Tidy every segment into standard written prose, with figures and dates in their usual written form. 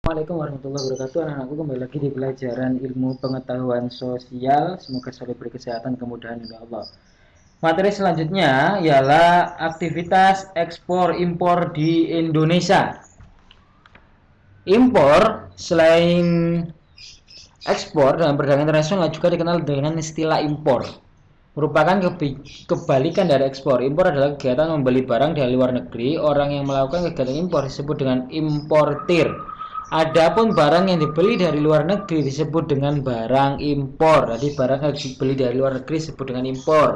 Assalamualaikum warahmatullahi wabarakatuh. Anak-anakku, kembali lagi di pelajaran ilmu pengetahuan sosial. Semoga selalu diberi kesehatan, kemudahan dari Allah. Materi selanjutnya ialah aktivitas ekspor impor di Indonesia. Impor selain ekspor dalam perdagangan internasional juga dikenal dengan istilah impor. Merupakan kebalikan dari ekspor. Impor adalah kegiatan membeli barang dari luar negeri. Orang yang melakukan kegiatan impor disebut dengan importir. Adapun barang yang dibeli dari luar negeri disebut dengan barang impor. Jadi barang yang dibeli dari luar negeri disebut dengan impor.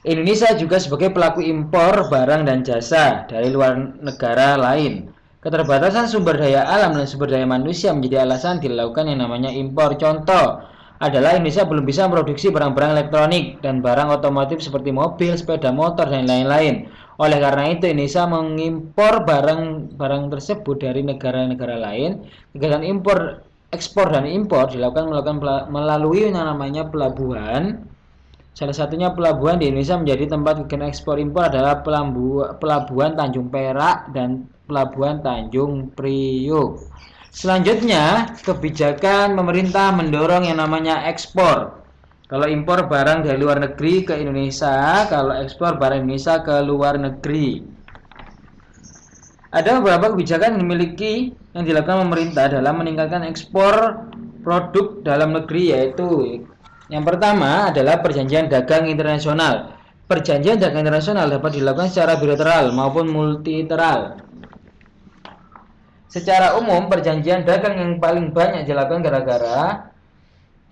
Indonesia juga sebagai pelaku impor barang dan jasa dari luar negara lain. Keterbatasan sumber daya alam dan sumber daya manusia menjadi alasan dilakukan yang namanya impor. Contoh adalah Indonesia belum bisa memproduksi barang-barang elektronik dan barang otomotif seperti mobil, sepeda motor, dan lain-lain. Oleh karena itu, Indonesia mengimpor barang-barang tersebut dari negara-negara lain. Kegiatan impor, ekspor dan impor dilakukan melalui yang namanya pelabuhan. Salah satunya pelabuhan di Indonesia menjadi tempat kegiatan ekspor impor adalah pelabuhan Tanjung Perak dan pelabuhan Tanjung Priok. Selanjutnya, kebijakan pemerintah mendorong yang namanya ekspor. Kalau impor barang dari luar negeri ke Indonesia, kalau ekspor barang Indonesia ke luar negeri. Ada beberapa kebijakan yang dilakukan pemerintah dalam meningkatkan ekspor produk dalam negeri, yaitu yang pertama adalah perjanjian dagang internasional. Perjanjian dagang internasional dapat dilakukan secara bilateral maupun multilateral. Secara umum, perjanjian dagang yang paling banyak dilakukan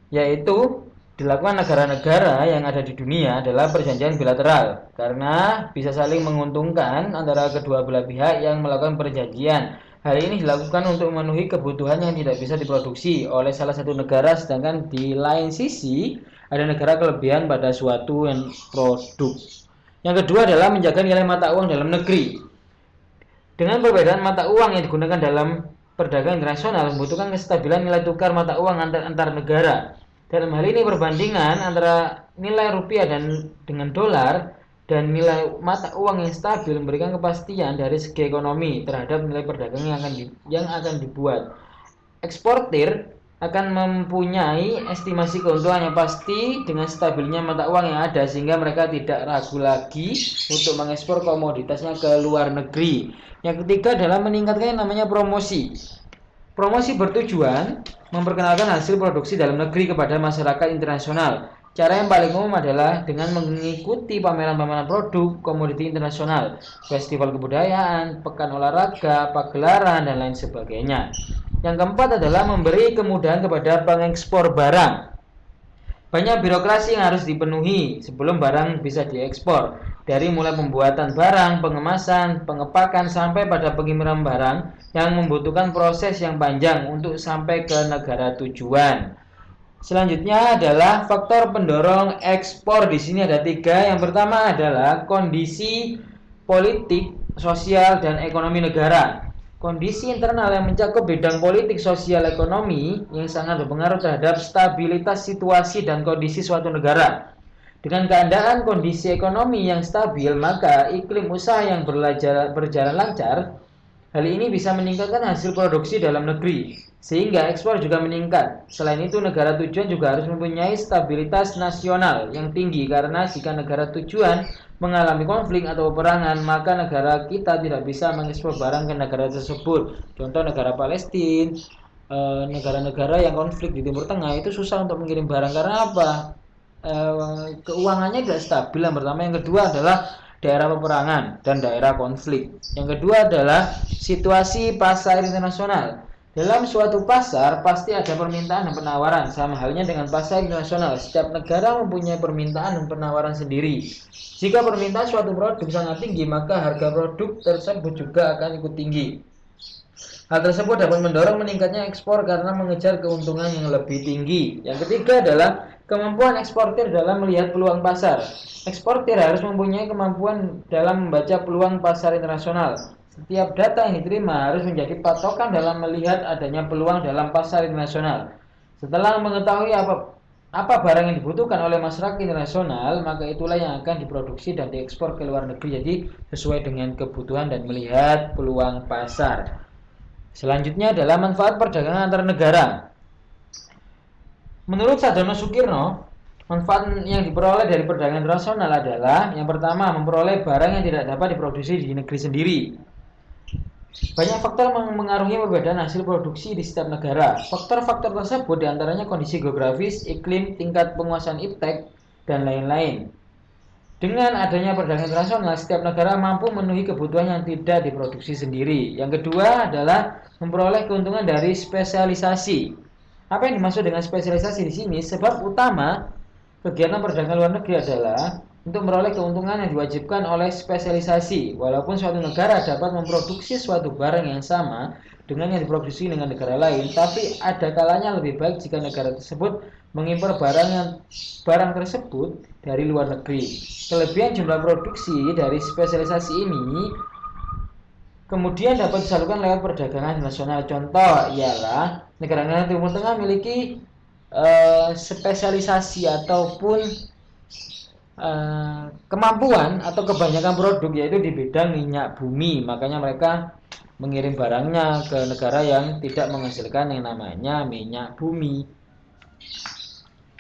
yaitu dilakukan negara-negara yang ada di dunia adalah perjanjian bilateral, karena bisa saling menguntungkan antara kedua belah pihak yang melakukan perjanjian. Hal ini dilakukan untuk memenuhi kebutuhan yang tidak bisa diproduksi oleh salah satu negara, sedangkan di lain sisi ada negara kelebihan pada suatu produk. Yang kedua adalah menjaga nilai mata uang dalam negeri. Dengan perbedaan mata uang yang digunakan dalam perdagangan internasional membutuhkan kestabilan nilai tukar mata uang antar negara. Dalam hal ini perbandingan antara nilai rupiah dengan dolar dan nilai mata uang yang stabil memberikan kepastian dari segi ekonomi terhadap nilai perdagangan yang akan dibuat. Eksportir akan mempunyai estimasi keuntungan yang pasti dengan stabilnya mata uang yang ada, sehingga mereka tidak ragu lagi untuk mengekspor komoditasnya ke luar negeri. Yang ketiga adalah meningkatkan yang namanya promosi. Promosi bertujuan memperkenalkan hasil produksi dalam negeri kepada masyarakat internasional. Cara yang paling umum adalah dengan mengikuti pameran-pameran produk komoditi internasional, festival kebudayaan, pekan olahraga, pagelaran, dan lain sebagainya. Yang keempat adalah memberi kemudahan kepada pengekspor barang. Banyak birokrasi yang harus dipenuhi sebelum barang bisa diekspor, dari mulai pembuatan barang, pengemasan, pengepakan, sampai pada pengiriman barang yang membutuhkan proses yang panjang untuk sampai ke negara tujuan. Selanjutnya adalah faktor pendorong ekspor. Di sini ada 3. Yang pertama adalah kondisi politik, sosial, dan ekonomi negara. Kondisi internal yang mencakup bidang politik, sosial, ekonomi yang sangat berpengaruh terhadap stabilitas situasi dan kondisi suatu negara. Dengan keadaan kondisi ekonomi yang stabil, maka iklim usaha yang berjalan lancar. Hal ini bisa meningkatkan hasil produksi dalam negeri, sehingga ekspor juga meningkat. Selain itu, negara tujuan juga harus mempunyai stabilitas nasional yang tinggi, karena jika negara tujuan mengalami konflik atau peperangan, maka negara kita tidak bisa mengekspor barang ke negara tersebut. Contoh negara Palestina, negara-negara yang konflik di Timur Tengah itu susah untuk mengirim barang karena apa? Keuangannya tidak stabil. Yang pertama. Yang kedua adalah daerah peperangan dan daerah konflik. Yang kedua adalah situasi pasar internasional. Dalam suatu pasar pasti ada permintaan dan penawaran. Sama halnya dengan pasar internasional, setiap negara mempunyai permintaan dan penawaran sendiri. Jika permintaan suatu produk sangat tinggi, maka harga produk tersebut juga akan ikut tinggi. Hal tersebut dapat mendorong meningkatnya ekspor karena mengejar keuntungan yang lebih tinggi. Yang ketiga adalah kemampuan eksportir dalam melihat peluang pasar. Eksportir harus mempunyai kemampuan dalam membaca peluang pasar internasional. Setiap data yang diterima harus menjadi patokan dalam melihat adanya peluang dalam pasar internasional. Setelah mengetahui apa barang yang dibutuhkan oleh masyarakat internasional, maka itulah yang akan diproduksi dan diekspor ke luar negeri. Jadi sesuai dengan kebutuhan dan melihat peluang pasar. Selanjutnya adalah manfaat perdagangan antar negara. Menurut Sardono Sukirno, manfaat yang diperoleh dari perdagangan internasional adalah yang pertama, memperoleh barang yang tidak dapat diproduksi di negeri sendiri. Banyak faktor mengaruhi perbedaan hasil produksi di setiap negara. Faktor-faktor tersebut diantaranya kondisi geografis, iklim, tingkat penguasaan iptek, dan lain-lain. Dengan adanya perdagangan internasional, setiap negara mampu memenuhi kebutuhan yang tidak diproduksi sendiri. Yang kedua adalah memperoleh keuntungan dari spesialisasi. Apa yang dimaksud dengan spesialisasi di sini? Sebab utama kegiatan perdagangan luar negeri adalah untuk memperoleh keuntungan yang diwajibkan oleh spesialisasi. Walaupun suatu negara dapat memproduksi suatu barang yang sama dengan yang diproduksi dengan negara lain, tapi ada kalanya lebih baik jika negara tersebut mengimpor barang tersebut dari luar negeri. Kelebihan jumlah produksi dari spesialisasi ini kemudian dapat disalurkan lewat perdagangan nasional. Contoh ialah negara-negara Timur Tengah memiliki spesialisasi ataupun kemampuan atau kebanyakan produk yaitu di bidang minyak bumi. Makanya mereka mengirim barangnya ke negara yang tidak menghasilkan yang namanya minyak bumi.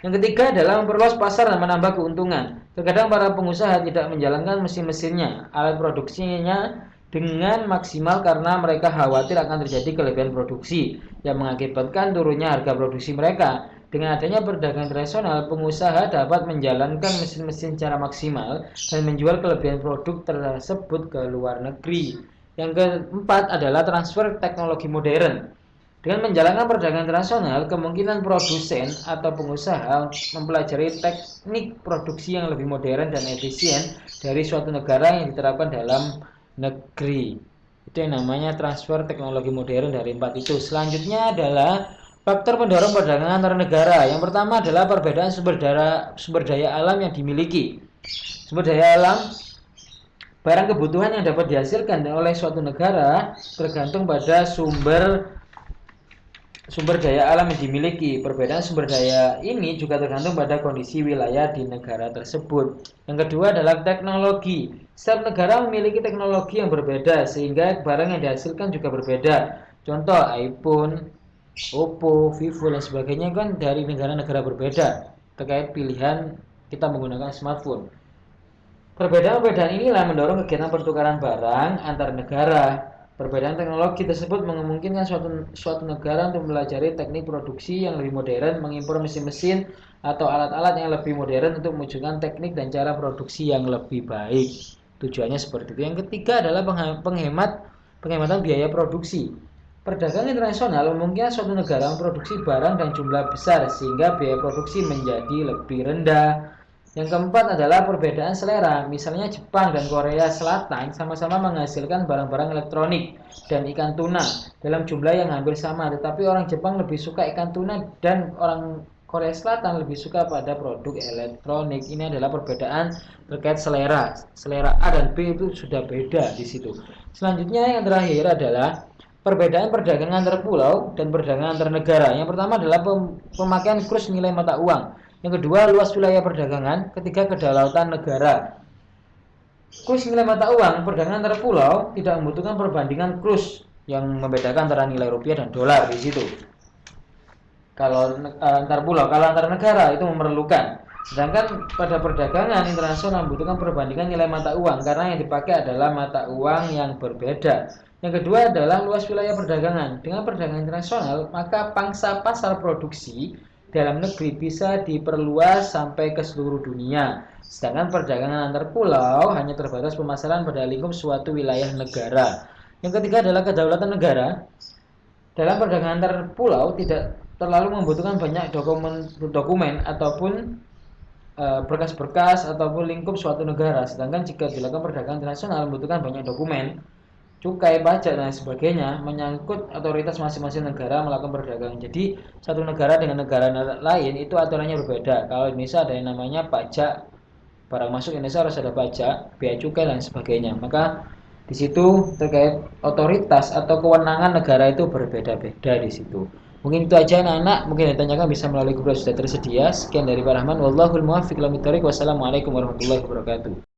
Yang ketiga adalah memperluas pasar dan menambah keuntungan. Terkadang para pengusaha tidak menjalankan mesin-mesinnya, alat produksinya dengan maksimal karena mereka khawatir akan terjadi kelebihan produksi yang mengakibatkan turunnya harga produksi mereka. Dengan adanya perdagangan internasional, pengusaha dapat menjalankan mesin-mesin secara maksimal dan menjual kelebihan produk tersebut ke luar negeri. Yang keempat adalah transfer teknologi modern. Dengan menjalankan perdagangan internasional, kemungkinan produsen atau pengusaha mempelajari teknik produksi yang lebih modern dan efisien dari suatu negara yang diterapkan dalam negeri. Itu yang namanya transfer teknologi modern dari 4 itu. Selanjutnya adalah faktor pendorong perdagangan antar negara. Yang pertama adalah perbedaan sumber daya alam yang dimiliki. Sumber daya alam, barang kebutuhan yang dapat dihasilkan oleh suatu negara tergantung pada sumber daya alam yang dimiliki. Perbedaan sumber daya ini juga tergantung pada kondisi wilayah di negara tersebut. Yang kedua adalah teknologi. Setiap negara memiliki teknologi yang berbeda sehingga barang yang dihasilkan juga berbeda. Contoh iPhone, Oppo, Vivo dan sebagainya kan dari negara-negara berbeda terkait pilihan kita menggunakan smartphone. Perbedaan-perbedaan inilah mendorong kegiatan pertukaran barang antar negara. Perbedaan teknologi tersebut memungkinkan suatu negara untuk mempelajari teknik produksi yang lebih modern, mengimpor mesin-mesin atau alat-alat yang lebih modern untuk mewujudkan teknik dan cara produksi yang lebih baik. Tujuannya seperti itu. Yang ketiga adalah penghematan biaya produksi. Perdagangan internasional memungkinkan suatu negara memproduksi barang dan jumlah besar sehingga biaya produksi menjadi lebih rendah. Yang keempat adalah perbedaan selera. Misalnya Jepang dan Korea Selatan sama-sama menghasilkan barang-barang elektronik dan ikan tuna dalam jumlah yang hampir sama, tetapi orang Jepang lebih suka ikan tuna dan orang Korea Selatan lebih suka pada produk elektronik. Ini adalah perbedaan terkait selera. Selera A dan B itu sudah beda di situ. Selanjutnya yang terakhir adalah perbedaan perdagangan antar pulau dan perdagangan antar negara. Yang pertama adalah pemakaian kurs nilai mata uang. Yang kedua, luas wilayah perdagangan. Ketiga, kedaulatan negara. Kurs nilai mata uang perdagangan antar pulau tidak membutuhkan perbandingan kurs yang membedakan antara nilai rupiah dan dolar di situ. Kalau antar pulau, kalau antar negara itu memerlukan. Sedangkan pada perdagangan internasional membutuhkan perbandingan nilai mata uang karena yang dipakai adalah mata uang yang berbeda. Yang kedua adalah luas wilayah perdagangan. Dengan perdagangan internasional, maka pangsa pasar produksi dalam negeri bisa diperluas sampai ke seluruh dunia. Sedangkan perdagangan antar pulau hanya terbatas pemasaran pada lingkup suatu wilayah negara. Yang ketiga adalah kedaulatan negara. Dalam perdagangan antar pulau tidak terlalu membutuhkan banyak dokumen ataupun berkas-berkas ataupun lingkup suatu negara. Sedangkan jika dilakukan perdagangan internasional membutuhkan banyak dokumen, cukai, pajak dan sebagainya, menyangkut otoritas masing-masing negara melakukan perdagangan. Jadi satu negara dengan negara lain itu aturannya berbeda. Kalau Indonesia ada yang namanya pajak, barang masuk Indonesia harus ada pajak, bea cukai dan sebagainya. Maka di situ terkait otoritas atau kewenangan negara itu berbeda-beda di situ. Mungkin itu aja anak-anak, mungkin ditanyakan bisa melalui grup sudah tersedia. Sekian dari Pak Rahman, wallahul muwaffiq ila thoriq. Wassalamualaikum warahmatullahi wabarakatuh.